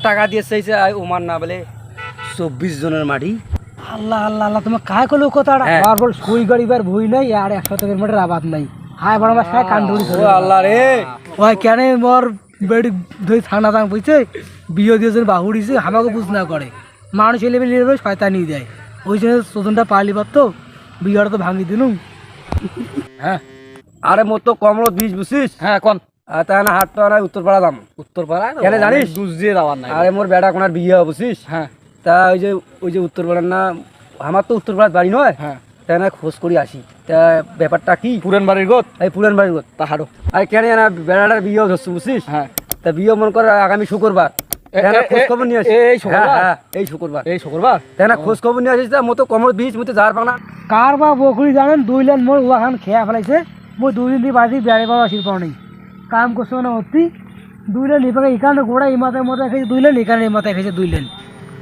টাকা দিয়ে চাইছে ওমান না বলে 24 জনের মাটি। আল্লাহ আল্লাহ আল্লাহ তোমার কায় কলো কথাটা বারবার সই গরিবার ভুই নাই আর 100 টাকার মাঠের আবাদ নাই হায় বড় মাস খায় কান্ডুরি ও আল্লাহ রে ওই কেন মোর বেড়ি ধই থানা দাম কইছে বিয়ে দিয়েছে বাহুড়িছে আমাকে বুঝ না করে মানুষ এলে বেলে শয়তানি দেয় ওই জন্য চোদনটা পালি পারতো বিয়েটা তো ভাঙি দিলুম। হ্যাঁ আরে মোর তো কমরত 20 বুঝছিস। হ্যাঁ কোন তাই না হাট তো না উত্তরপাড়া দাম উত্তরপাড়া কেন জানিস দুধ দিয়ে যাওয়ার নাই। আরে মোর বেটা কোনার বিয়ে হবে বুঝছিস। হ্যাঁ তা ওই যে উত্তরপাড়ার না আমার তো উত্তরপাড়ার বাড়ি নয়। হ্যাঁ তাই না খোঁজ করি আসি তা ব্যাপারটা কি পুরান বাড়ির গোত এই পুরান বাড়ির গোত তাহারও। আরে কেন না বেড়াটার বিয়ে ধরছো বুঝছিস। হ্যাঁ তা বিয়ে মন কর আগামী শুক্রবার খোঁজ খবর নিয়ে আসি। এই শুক্রবার এই শুক্রবার তাই না খোঁজ খবর নিয়ে আসিস মোর তো কমর 20 মতো যার পানা কার বা বকরি জানেন 2 লাইন মোর ওখান খেয়া ফেলাইছে মই 2 দিন দিয়ে বাড়ি বেড়ে পাওয়া শিল্প নেই কাম করছে না অতি 2 লাইন নিপাকে এখানে গোড়া এই মাথায় মাথায় খেয়েছে 2 লাইন এখানে এই মাথায় খেয়েছে 2 লাইন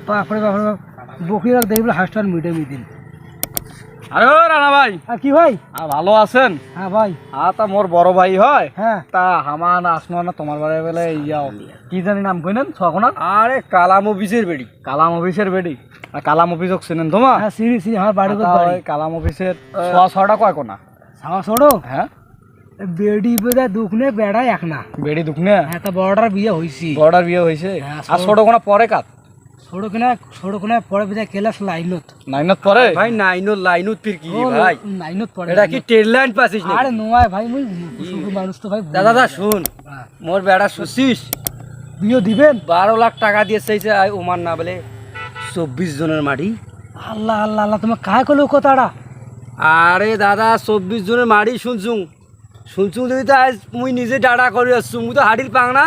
বাপরে বাপরে বকরি আর দেখলে হাসটান মিটে মিটিন। আরে ও রানা ভাই আর কি ভাই ভালো আছেন? হ্যাঁ ভাই তা মোর বড় ভাই হয়। হ্যাঁ তা হামান আসমা না তোমার বাড়ি বেলে ইয়াও কি জানি নাম কইনেন ছকনা আরে কালাম অফিসের বেড়ি কালাম অফিসের বেডি আর কালাম অফিসক চিনেন তোমা? হ্যাঁ সিরি সিরি আমার বাড়ি তা ওই কালাম অফিসের ছটা কয় কোনা? সাওয়া ছোড়ো হ্যাঁ বেডি বেদা দুখনে বেড়া এক না বেডি দুখনে একটা বড়টার বিয়ে হইছি বড়টার বিয়ে হয়েছে হ্যাঁ, আর ছোট কোনা পরে কাত ছোড়ো কিনা পরে বেদা কেলাস লাইনত নাইনত পরে ভাই লাইনুত ফির কি ভাই লাইনত পরে এটা কি ট্রেন লাইন পাছিস না আরে নয় ভাই মুই শুধু মানুষ তো ভাই দাদা শুন মোর বেড়া শুছিস বিয়ে দিবেন 12 লাখ টাকা দিয়ে চাইছে ওমান না বলে 24 জনের মাটি। আল্লাহ আল্লাহ আল্লাহ তোমার কায় কলো কথাটা আরে দাদা 24 জনের মাটি শুনছুং যদি তো আজ মুই নিজে ডাটা করে আসছু মুই তো হাড়ির পাংনা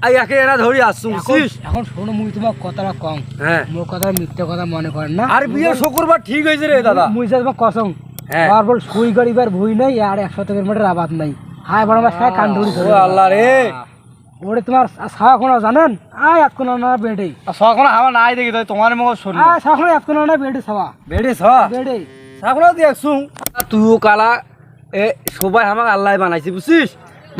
আই একে এরা ধরি আসছু বুঝছিস। এখন শোনো মুই তোমার কথাটা কম হ্যাঁ মোর কথা মিথ্যে কথা মনে করেন না আর বিয়ে শুক্রবার ঠিক হয়েছে রে দাদা। মুই যা তোমার কসম হ্যাঁ। বারবার সই গরিবার ভুই নাই আর 100 টাকার মাঠের আবাদ নাই হায় বড় মাস খায় কান্ডুরি ও আল্লাহ রে ওরে তোমার ছাওয়া কোনা জানেন আয় এত কোনা না বেডে ছকনা আমার নাই দেখি তাই তোমার মুখ শুনি আয় ছাওয়া কোনা এত কোনা না বেডে ছাওয়া বেড়ে ছ বেডে সাকলা দেখছু তুইও কালা এ সবাই আমাকে আল্লাহ বানাইছে বুঝছিস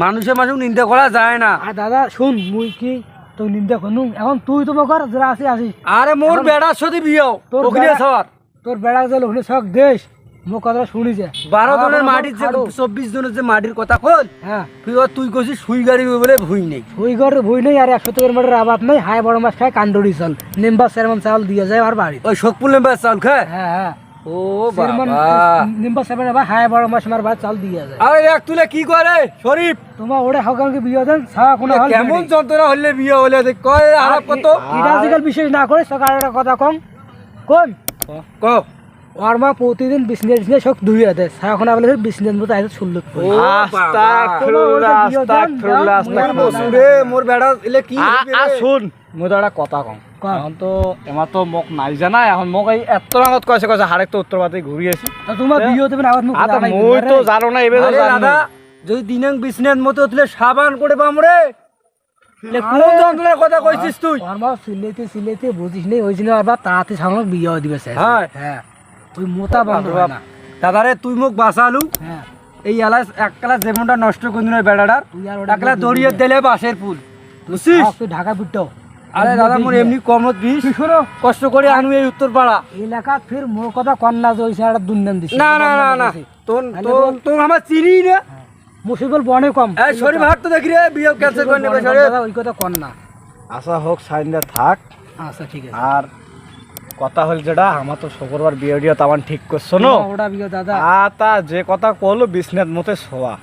মানুষের মানুষ নিন্দা করা যায় না। আর দাদা শুন মুই কি তুই নিন্দা করনু এখন তুই তো বকর যারা আসি আসি আরে মোর বেড়ার সাথে বিয়েও তোর ওখানে বেড়া- সর তোর বেড়া গেল ওখানে সব দেশ মোর কথাটা শুনি যে 12 জনের মাটির যে 24 জনের যে মাটির কথা কল হ্যাঁ তুই কইছিস সুই গাড়ি বলে ভুই নেই ওই ঘরে ভুই নেই আর 100 টাকার মাঠের আবাদ নাই হায় বড় মাছ খায় কান্ডুরি চল নিম্বা চেয়ারম্যান চাউল দিয়ে যায় আর বাড়ি ওই শোকপুর লেম্বার চাল খায়। হ্যাঁ হ্যাঁ ও চেয়ারম্যান বাবা নিম্বা চেয়ারম্যান আবার হায় বড় মাছ আমার বাড়ি চাল দিয়ে যায় আরে এক তুলে কি করে শরীফ তোমার ওরে হকালকে বিয়ে দেন ছাওয়া কোনো হল কেমন যন্ত্রণা হলে বিয়ে হলে কয় আলাপ কত এটা আজকাল বিশেষ না করে সকালে একটা কথা কম কোন ক ওর মা প্রতিদিন বিজনেস সব ধুইয়া দেয় ছাওয়া কোনো বলে বিজনেস মতো আইতে শুনলুক ও রে মোর বেড়া এলে কি হইবে রে? শুন মই তো একটা কথা কম কম। এখন তো এমার তো মোক নাই জানা এখন মোক এই এত আগত কইছে হারেক তো উত্তর পাতে ঘুরি আছি তোমার বিয়ে দেবেন আবার মুখ আতা মই তো জানো না এবে আরে দাদা যদি দিনাং বিজনেস মতো তুলে সাবান করে বামরে কোন যন্ত্রণার কথা কইছিস তুই? ওর মা সিলেতে বুঝিস নেই ওই জন্য আবার তাড়াতাড়ি সামনে বিয়ে দিবে হ্যাঁ। হ্যাঁ ওই মোতা বন্ধ হয় না দাদারে তুই মোক বাঁচালু হ্যাঁ এই এলাচ এক ক্লাস যেমনটা নষ্ট করে দিল বেড়াটার তুই আর ওটা একলা দড়িয়ে দিলে বাঁশের ফুল বুঝছিস। তুই ঢাকা পিটও আরে দাদা মোর এমনি কমত বিষ শোনো কষ্ট করে আনু এই উত্তর পাড়া এলাকা ফির মোর কথা কন্যা যে ওই সারা দুর্নাম দিছে না না না না তোর আমার চিনি না মুসিবল বনে কম এই শরীফ হাট তো দেখি রে বিয়ে ক্যান্সেল করে নেবে শরীফ দাদা ওই কথা কন্যা আশা হোক সাইন্দা থাক আচ্ছা ঠিক আছে আর কথা হল যেটা আমার তো শুক্রবার বিয়ে দিয়ে তামান ঠিক করছো না ওটা বিয়ে দাদা তা যে কথা কলো বিছনাত মতে শোয়া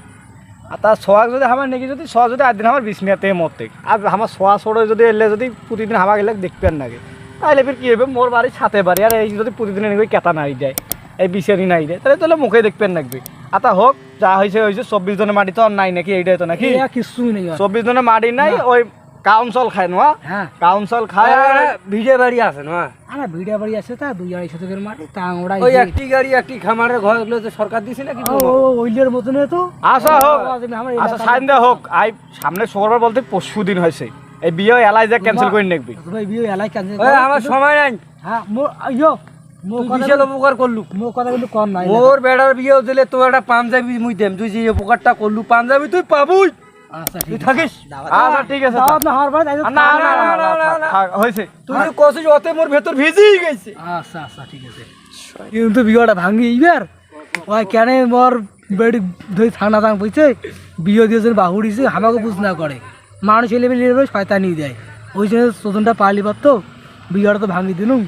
আর তার শোয়াক যদি আমার নাকি যদি শোয়া যদি একদিন আমার বিছনাতে মতে আর আমার শোয়া সরে যদি এলে যদি প্রতিদিন হাওয়া গেলে দেখবেন নাকি তাহলে ফির কি হবে মোর বাড়ি ছাতে বাড়ি আর এই যদি প্রতিদিন নাকি কেতা নাই যায় এই বিছারি নাই যায় তাহলে মুখে দেখবেন নাকবে আতা হোক যা হয়েছে 24 জনের মাটি তো আর নাই নাকি এইটাই তো নাকি কিছুই নেই 24 জনের মাটি নাই ওই কাউন্সিল খায় না হ্যাঁ কাউন্সিল খায় ভিজে বাড়ি আছে না আমার ভিডিও বাড়ি আছে তা 2-250 টাকার মাটি তা ওরা ওই একটি গাড়ি একটি খামারের ঘর গুলো তো সরকার দিছে নাকি ওইলের মতন তো আশা হোক আচ্ছা সাইন্দা হোক আই সামনে শুক্রবার বলতে পরশু দিন হয়েছে এই বিয়ে এলাই যা ক্যান্সেল করে নেকবি ভাই বিয়ে এলাই ক্যান্সেল ওই আমার সময় নাই হ্যাঁ মোর আইয়ো মোর কথা বিশাল উপকার করলু মোর কথা কিন্তু কম নাই মোর বেড়ার বিয়ে দিলে তোর একটা পাঞ্জাবি মুই দেম তুই যে উপকারটা করলু পাঞ্জাবি তুই পাবুই আচ্ছা তুই ঠিক থাকিস আচ্ছা ঠিক আছে দাওয়াত না হওয়ার পরে তাই তো না না না না, না, না। থাক, হয়েছে তুই যে কছিস ওতে মোর ভেতর ভিজেই গেছে আচ্ছা আচ্ছা ঠিক আছে কিন্তু বিয়েটা ভাঙি এইবার ওই কেন মোর বেড়ি ধরে ঠান্ডা দাম বুঝছে বিয়ে দিয়েছেন বাহু দিয়েছে আমাকে বুঝ না করে মানুষ এলে বেলে শয়তানি দেয় ওই জন্য চোদনটা পালি পারতো বিয়েটা তো ভাঙি দিলুম